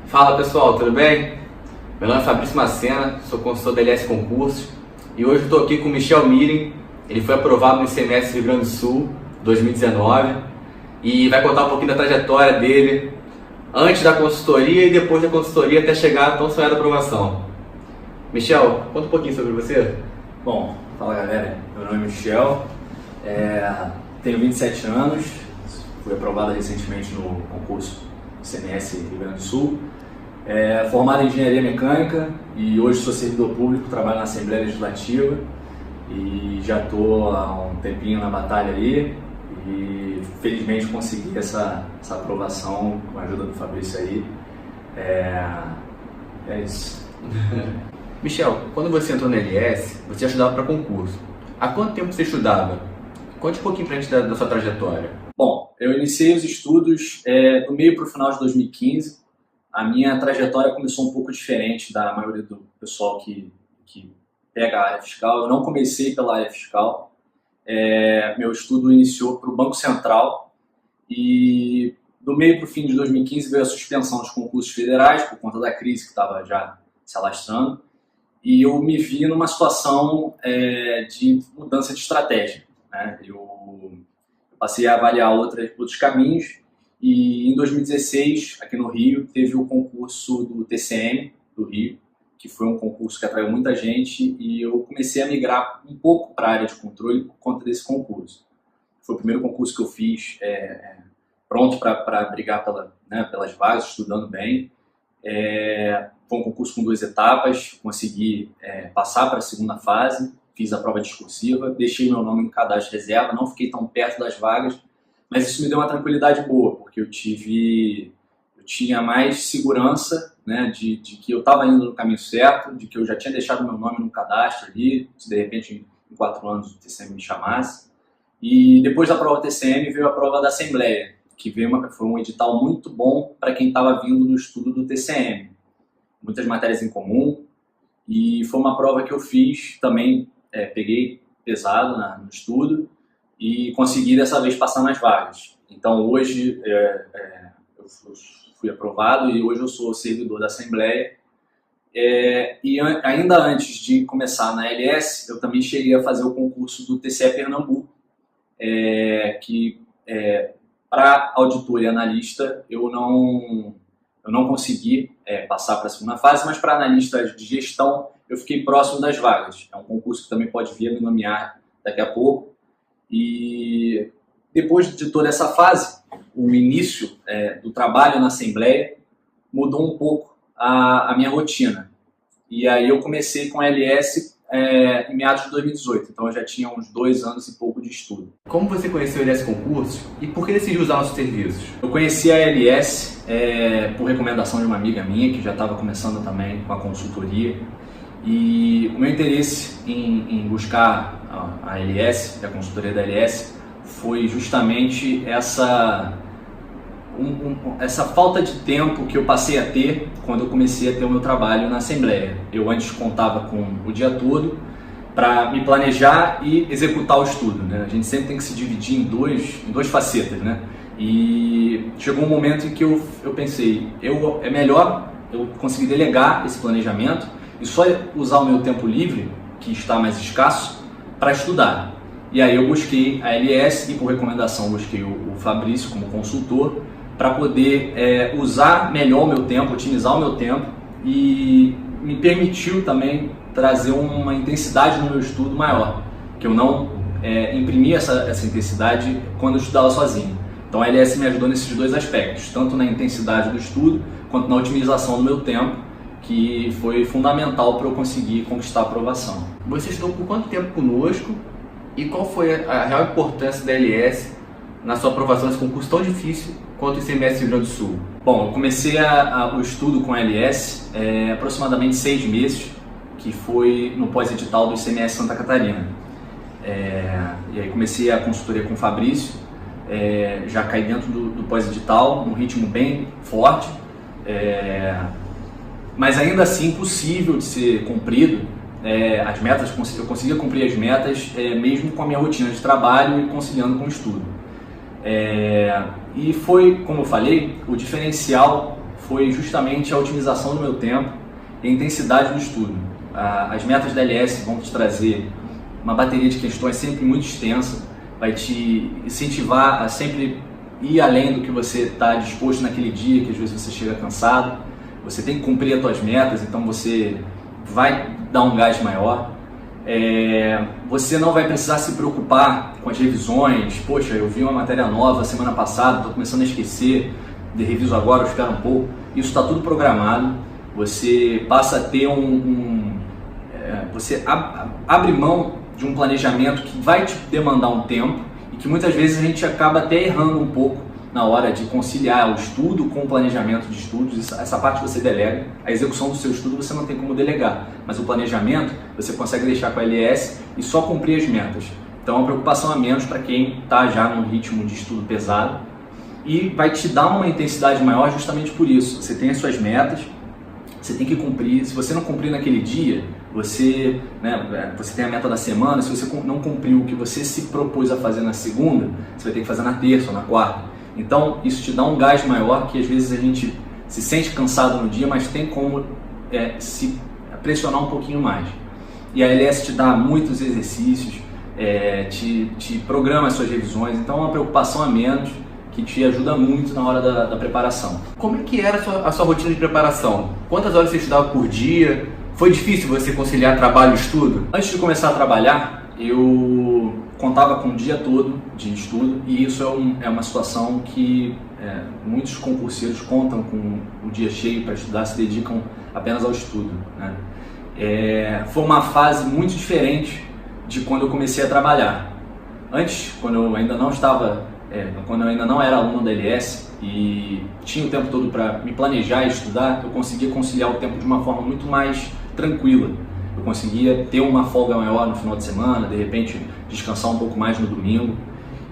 Fala pessoal, tudo bem? Meu nome é Fabrício Macena, sou consultor da LS Concursos e hoje estou aqui com o Michel Miren. Ele foi aprovado no ICMS Rio Grande do Sul 2019 e vai contar um pouquinho da trajetória dele antes da consultoria e depois da consultoria até chegar à tão sonhada aprovação. Michel, conta um pouquinho sobre você. Bom, fala galera, meu nome é Michel, tenho 27 anos, fui aprovado recentemente no concurso ICMS Rio Grande do Sul, formado em Engenharia Mecânica e hoje sou servidor público, trabalho na Assembleia Legislativa e já estou há um tempinho na batalha aí e felizmente consegui essa aprovação com a ajuda do Fabrício aí. É isso. Michel, quando você entrou na LS, você estudava para concurso. Há quanto tempo você estudava? Conte um pouquinho pra gente da sua trajetória. Bom, eu iniciei os estudos do meio para o final de 2015. A minha trajetória começou um pouco diferente da maioria do pessoal que pega a área fiscal. Eu não comecei pela área fiscal. Meu estudo iniciou para o Banco Central e do meio para o fim de 2015 veio a suspensão dos concursos federais por conta da crise que estava já se alastrando. E eu me vi numa situação de mudança de estratégia, né? Eu passei a avaliar outros caminhos e em 2016, aqui no Rio, teve o concurso do TCM do Rio, que foi um concurso que atraiu muita gente e eu comecei a migrar um pouco para a área de controle por conta desse concurso. Foi o primeiro concurso que eu fiz pronto para brigar pelas vagas, estudando bem. Foi um concurso com 2 etapas, consegui passar para a segunda fase, fiz a prova discursiva, deixei meu nome no cadastro de reserva, não fiquei tão perto das vagas, mas isso me deu uma tranquilidade boa, porque eu tinha mais segurança, né, de que eu estava indo no caminho certo, de que eu já tinha deixado meu nome no cadastro ali, se de repente em 4 anos o TCM me chamasse. E depois da prova TCM veio a prova da Assembleia, que foi um edital muito bom para quem estava vindo no estudo do TCM. Muitas matérias em comum, e foi uma prova que eu fiz também, peguei pesado no estudo e consegui dessa vez passar nas vagas. Então hoje eu fui aprovado e hoje eu sou servidor da Assembleia. E ainda antes de começar na LS, eu também cheguei a fazer o concurso do TCE Pernambuco, que para auditor e analista eu não consegui passar para a segunda fase, mas para analista de gestão eu fiquei próximo das vagas. É um concurso que também pode vir a me nomear daqui a pouco. E depois de toda essa fase, o início do trabalho na Assembleia mudou um pouco a minha rotina. E aí eu comecei com a LS em meados de 2018, então eu já tinha uns 2 anos e pouco de estudo. Como você conheceu a LS Concursos e por que decidiu usar nossos serviços? Eu conheci a LS por recomendação de uma amiga minha, que já estava começando também com a consultoria. E o meu interesse em buscar a LS, a consultoria da LS, foi justamente essa falta de tempo que eu passei a ter quando eu comecei a ter o meu trabalho na Assembleia. Eu antes contava com o dia todo para me planejar e executar o estudo, né? A gente sempre tem que se dividir em duas facetas, né? E chegou um momento em que eu pensei, é melhor eu conseguir delegar esse planejamento e só usar o meu tempo livre, que está mais escasso, para estudar. E aí eu busquei a LS e por recomendação busquei o Fabrício como consultor para poder usar melhor o meu tempo, otimizar o meu tempo e me permitiu também trazer uma intensidade no meu estudo maior, que eu não imprimia essa intensidade quando eu estudava sozinho. Então a LS me ajudou nesses 2 aspectos, tanto na intensidade do estudo quanto na otimização do meu tempo, que foi fundamental para eu conseguir conquistar a aprovação. Você estudou por quanto tempo conosco e qual foi a real importância da LS na sua aprovação nesse concurso tão difícil quanto o ICMS Rio Grande do Sul? Bom, eu comecei o estudo com a LS aproximadamente 6 meses, que foi no pós-edital do ICMS Santa Catarina. E aí comecei a consultoria com o Fabrício, já caí dentro do pós-edital, num ritmo bem forte, mas ainda assim possível de ser cumprido. As metas, eu conseguia cumprir as metas mesmo com a minha rotina de trabalho e conciliando com o estudo. E foi, como eu falei, o diferencial foi justamente a otimização do meu tempo e a intensidade do estudo. As metas da LS vão te trazer uma bateria de questões sempre muito extensa, vai te incentivar a sempre ir além do que você está disposto naquele dia, que às vezes você chega cansado. Você tem que cumprir as suas metas, então você vai dar um gás maior. Você não vai precisar se preocupar com as revisões. Poxa, eu vi uma matéria nova semana passada, estou começando a esquecer, de reviso agora, eu espero um pouco. Isso está tudo programado. Você passa a ter você abre mão de um planejamento que vai te demandar um tempo e que muitas vezes a gente acaba até errando um pouco na hora de conciliar o estudo com o planejamento de estudos. Essa parte você delega, a execução do seu estudo você não tem como delegar, mas o planejamento você consegue deixar com a LS e só cumprir as metas. Então é uma preocupação a menos para quem está já num ritmo de estudo pesado e vai te dar uma intensidade maior justamente por isso. Você tem as suas metas, você tem que cumprir. Se você não cumprir naquele dia, você tem a meta da semana. Se você não cumpriu o que você se propôs a fazer na segunda, você vai ter que fazer na terça ou na quarta. Então isso te dá um gás maior, que às vezes a gente se sente cansado no dia, mas tem como se pressionar um pouquinho mais. E a LS te dá muitos exercícios, te programa as suas revisões, então é uma preocupação a menos que te ajuda muito na hora da preparação. Como é que era a sua rotina de preparação? Quantas horas você estudava por dia? Foi difícil você conciliar trabalho e estudo? Antes de começar a trabalhar, eu contava com o dia todo de estudo, e isso é uma situação que muitos concurseiros contam com o dia cheio para estudar, se dedicam apenas ao estudo, né? Foi uma fase muito diferente de quando eu comecei a trabalhar. Antes, quando eu ainda não era aluno da LS e tinha o tempo todo para me planejar e estudar, eu conseguia conciliar o tempo de uma forma muito mais tranquila. Eu conseguia ter uma folga maior no final de semana, de repente descansar um pouco mais no domingo.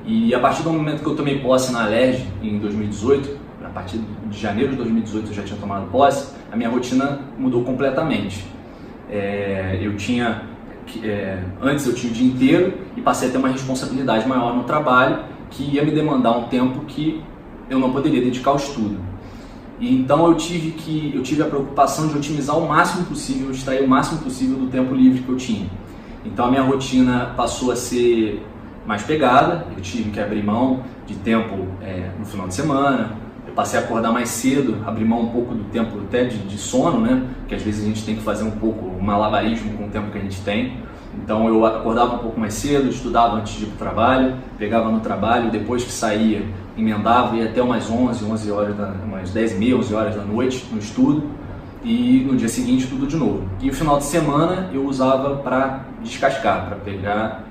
E a partir do momento que eu tomei posse na Alerj em 2018, a partir de janeiro de 2018 eu já tinha tomado posse, a minha rotina mudou completamente. Antes eu tinha o dia inteiro e passei a ter uma responsabilidade maior no trabalho, que ia me demandar um tempo que eu não poderia dedicar ao estudo. E então eu tive a preocupação de otimizar o máximo possível, extrair o máximo possível do tempo livre que eu tinha. Então a minha rotina passou a ser mais pegada, eu tive que abrir mão de tempo no final de semana, eu passei a acordar mais cedo, abrir mão um pouco do tempo até de sono, né? Porque às vezes a gente tem que fazer um pouco um malabarismo com o tempo que a gente tem. Então eu acordava um pouco mais cedo, estudava antes de ir para o trabalho, pegava no trabalho, depois que saía, emendava, ia até umas 11 horas, umas 10h30, 11 horas da noite no estudo, e no dia seguinte tudo de novo. E o final de semana eu usava para descascar, para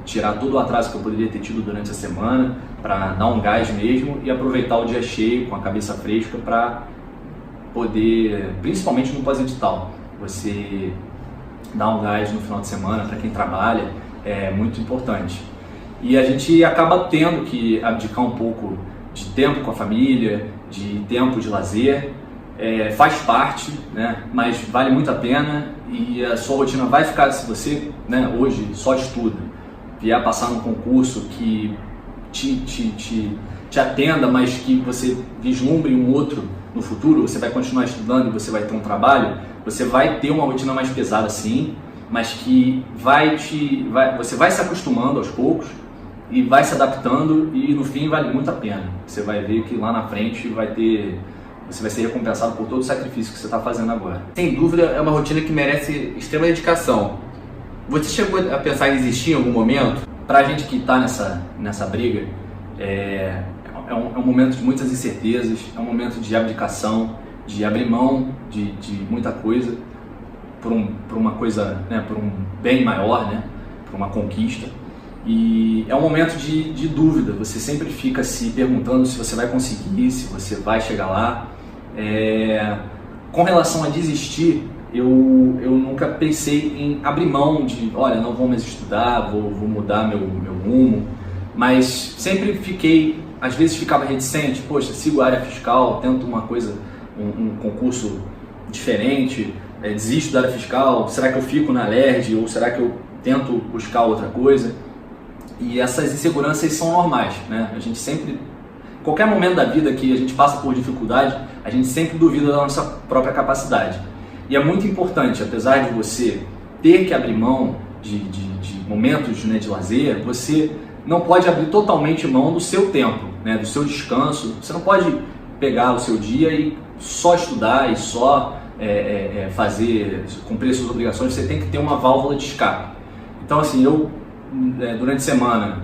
tirar todo o atraso que eu poderia ter tido durante a semana, para dar um gás mesmo e aproveitar o dia cheio, com a cabeça fresca, para poder, principalmente no pós-edital, você dar um gás no final de semana para quem trabalha é muito importante. E a gente acaba tendo que abdicar um pouco de tempo com a família, de tempo de lazer, faz parte, né? Mas vale muito a pena, e a sua rotina vai ficar, se você, né, hoje só estuda, vier passar num concurso que te atenda, mas que você vislumbre um outro no futuro, você vai continuar estudando e você vai ter um trabalho, você vai ter uma rotina mais pesada sim, mas que você vai se acostumando aos poucos e vai se adaptando, e no fim vale muito a pena. Você vai ver que lá na frente você vai ser recompensado por todo o sacrifício que você está fazendo agora. Sem dúvida é uma rotina que merece extrema dedicação. Você chegou a pensar em desistir em algum momento? Para a gente que está nessa briga, é um momento de muitas incertezas, é um momento de abdicação, de abrir mão de muita coisa por uma coisa, né, por um bem maior, né, por uma conquista. E é um momento de dúvida, você sempre fica se perguntando se você vai conseguir, se você vai chegar lá. Com relação a desistir, eu nunca pensei em abrir mão de, olha, não vou mais estudar, vou mudar meu rumo, mas sempre fiquei, às vezes ficava reticente, poxa, sigo a área fiscal, tento uma coisa, um concurso diferente, desisto da área fiscal, será que eu fico na Alerj ou será que eu tento buscar outra coisa? E essas inseguranças são normais, né? A gente sempre, qualquer momento da vida que a gente passa por dificuldade, a gente sempre duvida da nossa própria capacidade. E é muito importante, apesar de você ter que abrir mão de momentos, né, de lazer, você não pode abrir totalmente mão do seu tempo, né, do seu descanso. Você não pode pegar o seu dia e só estudar e só cumprir suas obrigações. Você tem que ter uma válvula de escape. Então, assim, eu durante a semana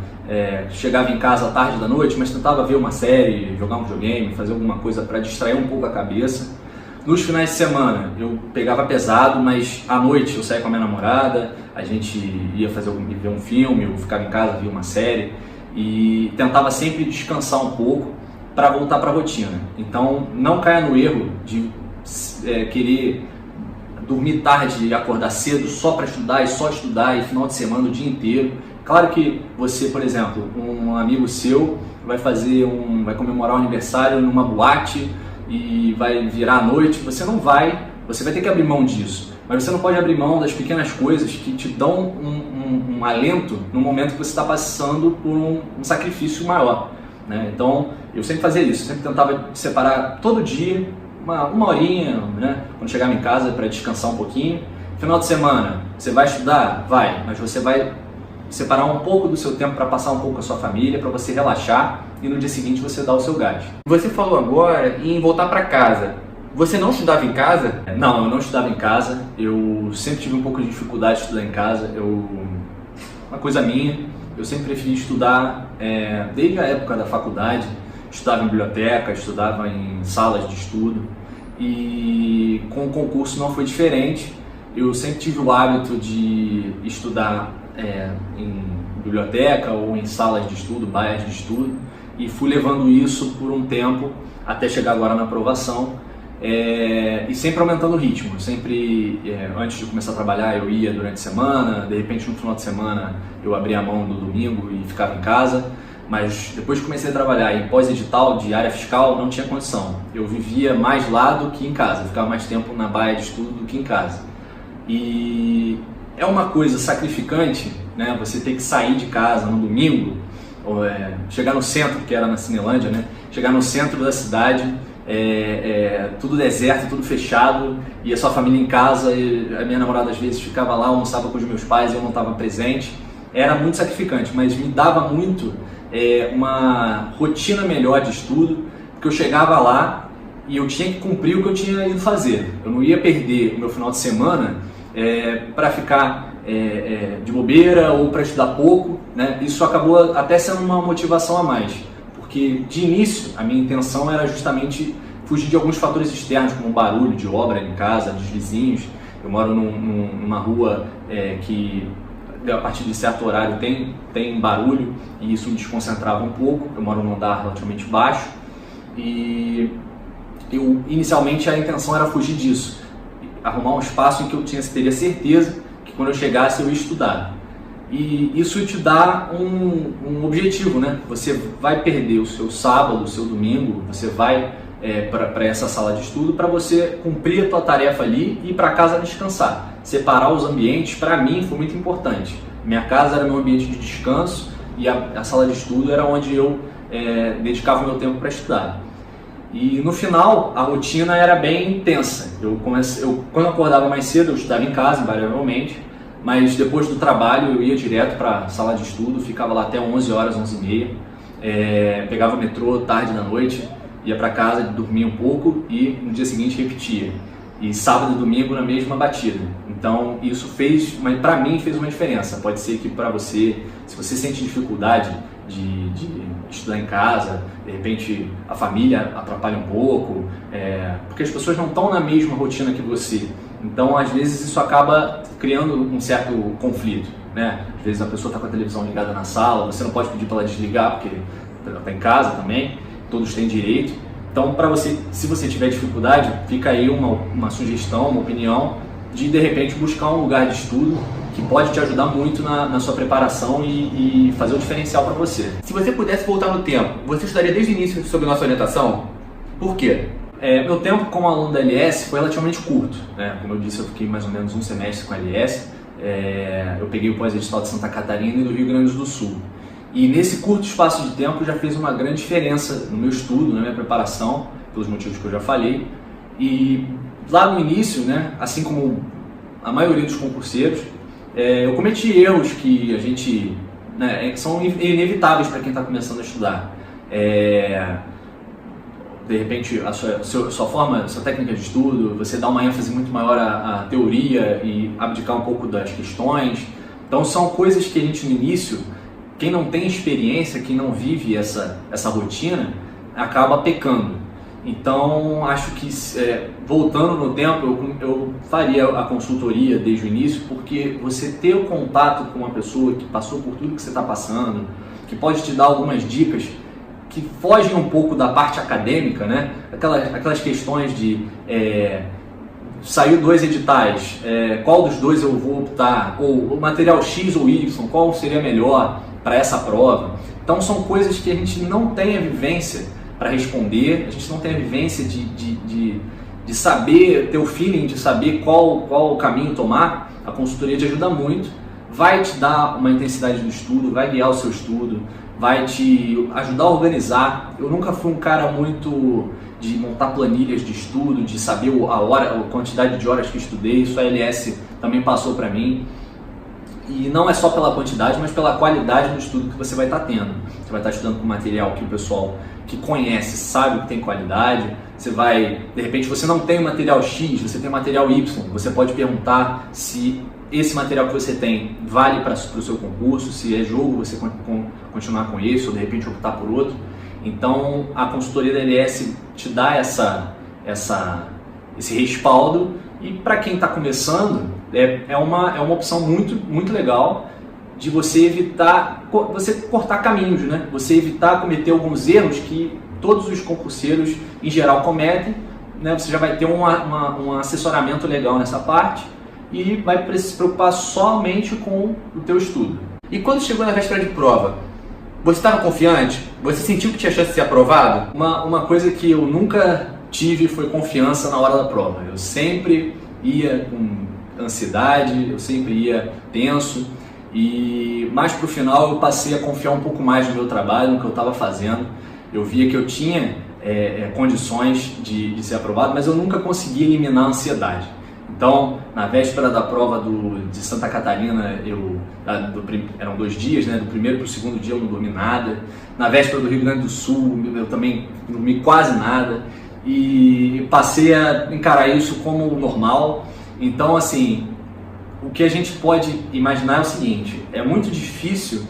chegava em casa à tarde da noite, mas tentava ver uma série, jogar um videogame, fazer alguma coisa para distrair um pouco a cabeça. Nos finais de semana eu pegava pesado, mas à noite eu saía com a minha namorada, a gente ia ver um filme, eu ficava em casa, via uma série e tentava sempre descansar um pouco para voltar para a rotina. Então não caia no erro de querer dormir tarde e acordar cedo só para estudar e final de semana o dia inteiro. Claro que você, por exemplo, um amigo seu vai comemorar um aniversário numa boate e vai virar à noite, você vai ter que abrir mão disso, mas você não pode abrir mão das pequenas coisas que te dão um alento no momento que você está passando por um sacrifício maior, né? Então eu sempre fazia isso, eu sempre tentava separar todo dia uma horinha, né, quando chegava em casa para descansar um pouquinho. Final de semana, você vai estudar? Vai, mas você vai separar um pouco do seu tempo para passar um pouco com a sua família, para você relaxar e no dia seguinte você dar o seu gás. Você falou agora em voltar para casa. Você não estudava em casa? Não, eu não estudava em casa. Eu sempre tive um pouco de dificuldade de estudar em casa. Uma coisa minha, eu sempre preferi estudar desde a época da faculdade. Estudava em biblioteca, estudava em salas de estudo e com o concurso não foi diferente. Eu sempre tive o hábito de estudar em biblioteca ou em salas de estudo, baias de estudo, e fui levando isso por um tempo até chegar agora na aprovação e sempre aumentando o ritmo. Sempre, antes de começar a trabalhar, eu ia durante a semana, de repente no final de semana eu abria a mão do domingo e ficava em casa. Mas depois que comecei a trabalhar em pós-edital de área fiscal, não tinha condição. Eu vivia mais lá do que em casa, ficava mais tempo na baia de estudo do que em casa. E é uma coisa sacrificante, né? Você ter que sair de casa no domingo, chegar no centro, que era na Cinelândia, né? Chegar no centro da cidade, tudo deserto, tudo fechado, e a sua família em casa, e a minha namorada às vezes ficava lá, almoçava com os meus pais e eu não estava presente. Era muito sacrificante, mas me dava muito uma rotina melhor de estudo, porque eu chegava lá e eu tinha que cumprir o que eu tinha ido fazer. Eu não ia perder o meu final de semana para ficar de bobeira ou para estudar pouco, né? Isso acabou até sendo uma motivação a mais, porque de início a minha intenção era justamente fugir de alguns fatores externos, como barulho de obra em casa, dos vizinhos. Eu moro numa rua que a partir de certo horário tem barulho e isso me desconcentrava um pouco. Eu moro num andar relativamente baixo e inicialmente a intenção era fugir disso, arrumar um espaço em que eu teria certeza que quando eu chegasse eu ia estudar. E isso te dá um objetivo, né? Você vai perder o seu sábado, o seu domingo, você vai para essa sala de estudo para você cumprir a tua tarefa ali e ir para casa descansar. Separar os ambientes, para mim, foi muito importante. Minha casa era meu ambiente de descanso e a sala de estudo era onde eu dedicava o meu tempo para estudar. E no final, a rotina era bem intensa. Quando eu acordava mais cedo, eu estudava em casa, invariavelmente, mas depois do trabalho eu ia direto para a sala de estudo, ficava lá até 11 horas, 11h30, pegava o metrô tarde da noite, ia para casa, dormia um pouco e no dia seguinte repetia. E sábado e domingo na mesma batida. Então isso mas para mim fez uma diferença. Pode ser que para você, se você sente dificuldade de estudar em casa, de repente a família atrapalha um pouco, porque as pessoas não estão na mesma rotina que você. Então às vezes isso acaba criando um certo conflito, né? Às vezes a pessoa está com a televisão ligada na sala, você não pode pedir para ela desligar porque ela está em casa também, todos têm direito. Então, se você tiver dificuldade, fica aí uma sugestão, uma opinião de repente buscar um lugar de estudo que pode te ajudar muito na sua preparação e fazer o diferencial para você. Se você pudesse voltar no tempo, você estudaria desde o início sobre nossa orientação? Por quê? Meu tempo como aluno da LS foi relativamente curto, né? Como eu disse, eu fiquei mais ou menos um semestre com a LS. Eu peguei o pós-edital de Santa Catarina e do Rio Grande do Sul. E nesse curto espaço de tempo já fez uma grande diferença no meu estudo, na minha preparação, pelos motivos que eu já falei. E lá no início, né, assim como a maioria dos concurseiros, eu cometi erros que a gente, né, que são inevitáveis para quem está começando a estudar. De repente, a sua técnica de estudo, você dá uma ênfase muito maior à teoria e abdicar um pouco das questões. Então são coisas que a gente no início, quem não tem experiência, quem não vive essa rotina, acaba pecando. Então acho que, voltando no tempo, eu faria a consultoria desde o início, porque você ter o contato com uma pessoa que passou por tudo que você está passando, que pode te dar algumas dicas que fogem um pouco da parte acadêmica, né? Aquelas questões de saiu 2 editais, qual dos 2 eu vou optar, ou o material X ou Y, qual seria melhor para essa prova. Então são coisas que a gente não tem a vivência para responder, a gente não tem a vivência de saber, ter o feeling de saber qual o caminho tomar. A consultoria te ajuda muito, vai te dar uma intensidade do estudo, vai guiar o seu estudo, vai te ajudar a organizar. Eu nunca fui um cara muito de montar planilhas de estudo, de saber a quantidade de horas que estudei. Isso a LS também passou para mim. E não é só pela quantidade, mas pela qualidade do estudo que você vai estar tendo. Você vai estar estudando com material que o pessoal que conhece sabe que tem qualidade. Você vai, de repente, você não tem o material X, você tem o material Y. Você pode perguntar se esse material que você tem vale para o seu concurso, se é jogo você continuar com esse ou de repente optar por outro. Então a consultoria da LS te dá esse respaldo, e para quem está começando é uma opção muito, muito legal de você evitar, você cortar caminhos, né? Você evitar cometer alguns erros que todos os concurseiros em geral cometem, né? Você já vai ter um assessoramento legal nessa parte e vai se preocupar somente com o teu estudo. E quando chegou na véspera de prova, você estava confiante? Você sentiu que tinha chance de ser aprovado? Uma coisa que eu nunca tive foi confiança na hora da prova. Eu sempre ia com ansiedade, eu sempre ia tenso, e mais pro final eu passei a confiar um pouco mais no meu trabalho, no que eu estava fazendo. Eu via que eu tinha condições de ser aprovado, mas eu nunca consegui eliminar a ansiedade. Então, na véspera da prova de Santa Catarina, eram 2 dias, né? Do primeiro para o segundo dia eu não dormi nada. Na véspera do Rio Grande do Sul, eu também não dormi quase nada. E passei a encarar isso como normal. Então, assim, o que a gente pode imaginar é o seguinte: é muito difícil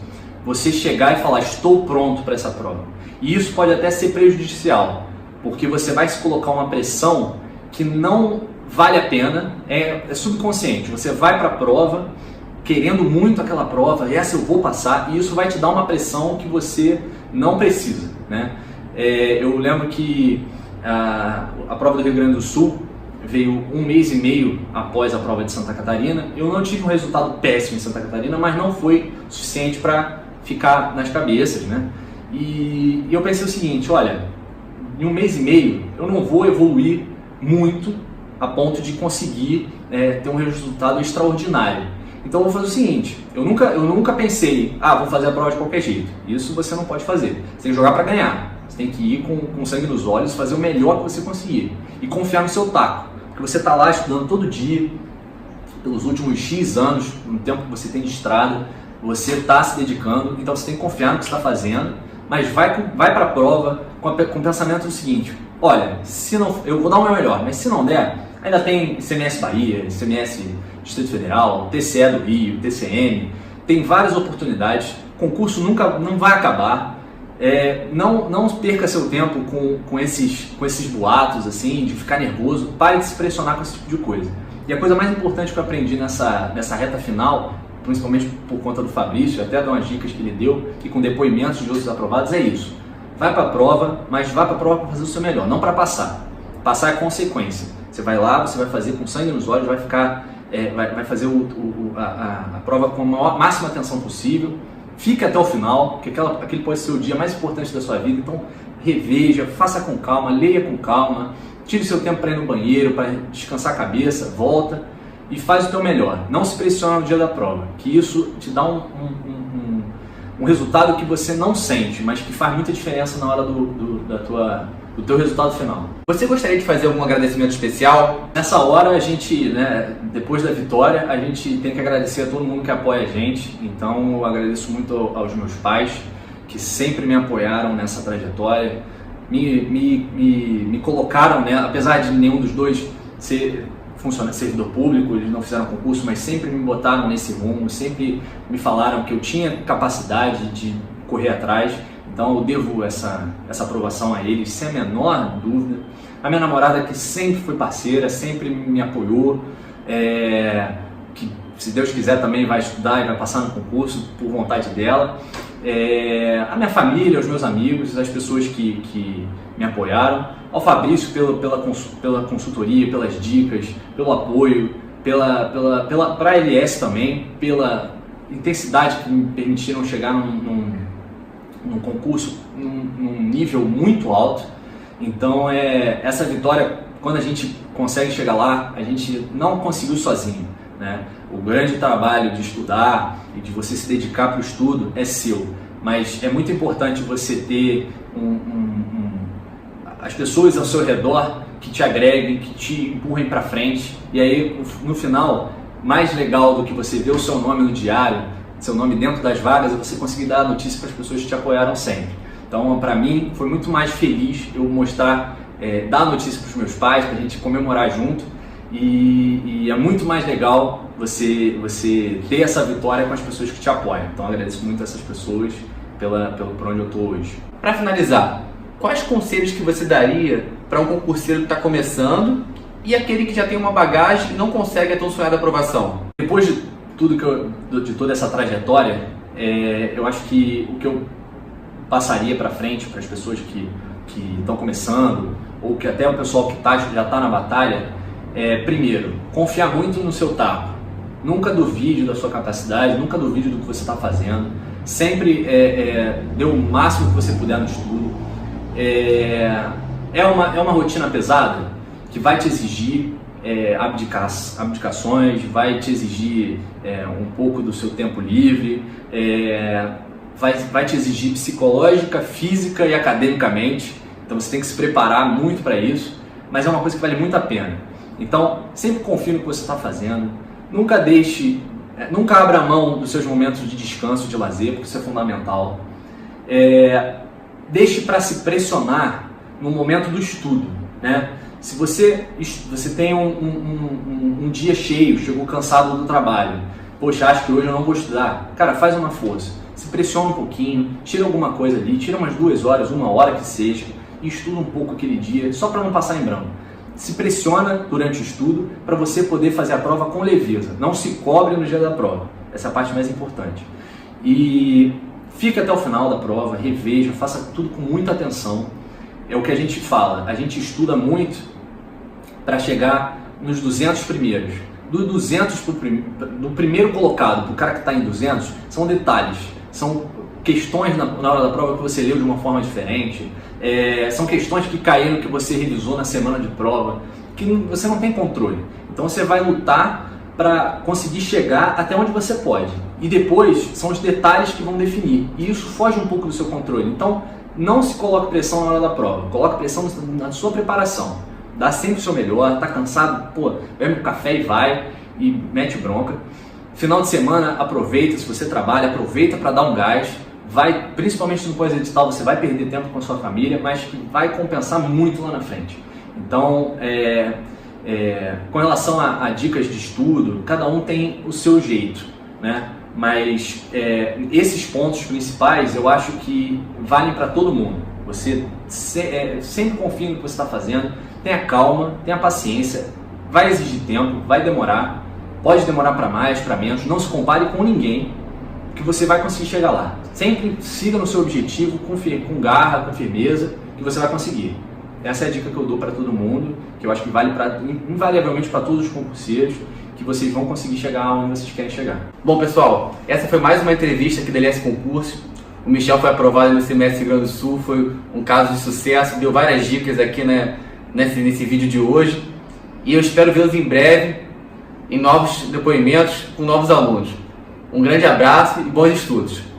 você chegar e falar, estou pronto para essa prova. E isso pode até ser prejudicial, porque você vai se colocar uma pressão que não vale a pena, é subconsciente. Você vai para a prova querendo muito aquela prova, essa eu vou passar, e isso vai te dar uma pressão que você não precisa, né? Eu lembro que a prova do Rio Grande do Sul veio 1 mês e meio após a prova de Santa Catarina. Eu não tive um resultado péssimo em Santa Catarina, mas não foi suficiente para ficar nas cabeças, né? E eu pensei o seguinte: olha, em 1 mês e meio eu não vou evoluir muito a ponto de conseguir ter um resultado extraordinário. Então eu vou fazer o seguinte: eu nunca pensei, vou fazer a prova de qualquer jeito. Isso você não pode fazer. Você tem que jogar para ganhar. Você tem que ir com sangue nos olhos, fazer o melhor que você conseguir e confiar no seu taco. Porque você está lá estudando todo dia, pelos últimos X anos, no tempo que você tem de estrada, você está se dedicando, então você tem que confiar no que você está fazendo, mas vai para a prova com o pensamento do seguinte: olha, se não, eu vou dar o meu melhor, mas se não der, ainda tem ICMS Bahia, ICMS Distrito Federal, TCE do Rio, TCM, tem várias oportunidades, o concurso não vai acabar. Não perca seu tempo com esses boatos assim, de ficar nervoso. Pare de se pressionar com esse tipo de coisa. E a coisa mais importante que eu aprendi nessa reta final, principalmente por conta do Fabrício, até dar umas dicas que ele deu, e com depoimentos de outros aprovados, é isso: vai para a prova, mas vai para a prova para fazer o seu melhor, não para passar. Passar é consequência. Você vai lá, você vai fazer com sangue nos olhos, vai fazer a prova com a máxima atenção possível. Fique até o final, porque aquele pode ser o dia mais importante da sua vida. Então reveja, faça com calma, leia com calma, tire seu tempo para ir no banheiro, para descansar a cabeça, volta e faz o teu melhor. Não se pressiona no dia da prova, que isso te dá um resultado que você não sente, mas que faz muita diferença na hora do teu resultado final. Você gostaria de fazer algum agradecimento especial? Nessa hora a gente, depois da vitória, a gente tem que agradecer a todo mundo que apoia a gente. Então eu agradeço muito aos meus pais, que sempre me apoiaram nessa trajetória, me colocaram, né, apesar de nenhum dos dois ser servidor público, eles não fizeram concurso, mas sempre me botaram nesse rumo, sempre me falaram que eu tinha capacidade de correr atrás. Então eu devo essa aprovação a eles, sem a menor dúvida. A minha namorada, que sempre foi parceira, sempre me apoiou, que se Deus quiser também vai estudar e vai passar no concurso por vontade dela. A minha família, os meus amigos, as pessoas que me apoiaram. Ao Fabrício pela consultoria, pelas dicas, pelo apoio, para a LS também, pela intensidade que me permitiram chegar num concurso num nível muito alto. Então essa vitória, quando a gente consegue chegar lá, a gente não conseguiu sozinho, né? O grande trabalho de estudar e de você se dedicar para o estudo é seu, mas é muito importante você ter as pessoas ao seu redor que te agreguem, que te empurrem para frente. E aí no final, mais legal do que você ver o seu nome no diário, seu nome dentro das vagas, é você conseguir dar a notícia para as pessoas que te apoiaram sempre. Então, para mim, foi muito mais feliz eu mostrar, dar a notícia para os meus pais, para a gente comemorar junto. E é muito mais legal você ter essa vitória com as pessoas que te apoiam. Então, agradeço muito a essas pessoas por onde eu estou hoje. Para finalizar, quais conselhos que você daria para um concurseiro que está começando e aquele que já tem uma bagagem e não consegue a tão sonhada aprovação? Depois de toda essa trajetória, eu acho que o que eu passaria para frente para as pessoas que estão começando, ou que até o pessoal que já está na batalha, primeiro, confiar muito no seu taco. Nunca duvide da sua capacidade, nunca duvide do que você está fazendo. Sempre dê o máximo que você puder no estudo. É uma rotina pesada que vai te exigir abdicações, vai te exigir um pouco do seu tempo livre, vai te exigir psicológica, física e academicamente. Então você tem que se preparar muito para isso, mas é uma coisa que vale muito a pena. Então sempre confie no que você está fazendo, nunca abra mão dos seus momentos de descanso, de lazer, porque isso é fundamental. Deixe para se pressionar no momento do estudo, né? Se você tem um dia cheio, chegou cansado do trabalho, poxa, acho que hoje eu não vou estudar, cara, faz uma força, se pressiona um pouquinho, tira alguma coisa ali, tira umas 2 horas, 1 hora que seja, e estuda um pouco aquele dia, só para não passar em branco. Se pressiona durante o estudo para você poder fazer a prova com leveza, não se cobre no dia da prova, essa é a parte mais importante. E fique até o final da prova, reveja, faça tudo com muita atenção. É o que a gente fala, a gente estuda muito para chegar nos 200 primeiros. Do 200 do primeiro colocado para o cara que está em 200, são detalhes, são questões na hora da prova que você leu de uma forma diferente, são questões que caíram, que você revisou na semana de prova, que você não tem controle. Então você vai lutar para conseguir chegar até onde você pode. E depois são os detalhes que vão definir. E isso foge um pouco do seu controle. Então não se coloque pressão na hora da prova. Coloque pressão na sua preparação. Dá sempre o seu melhor. Tá cansado? Pô, bebe um café e vai. E mete bronca. Final de semana, aproveita. Se você trabalha, aproveita para dar um gás. Vai, principalmente no pós-edital, você vai perder tempo com a sua família, mas que vai compensar muito lá na frente. Então, com relação a dicas de estudo, cada um tem o seu jeito, né? Mas esses pontos principais eu acho que valem para todo mundo. Você sempre confie no que você está fazendo, tenha calma, tenha paciência, vai exigir tempo, vai demorar, pode demorar para mais, para menos, não se compare com ninguém, que você vai conseguir chegar lá. Sempre siga no seu objetivo com garra, com firmeza, que você vai conseguir. Essa é a dica que eu dou para todo mundo, que eu acho que vale invariavelmente para todos os concurseiros, que vocês vão conseguir chegar onde vocês querem chegar. Bom, pessoal, essa foi mais uma entrevista aqui da LS Concurso. O Michel foi aprovado no semestre Rio Grande do Sul, foi um caso de sucesso, deu várias dicas aqui nesse vídeo de hoje. E eu espero vê-los em breve, em novos depoimentos, com novos alunos. Um grande abraço e bons estudos!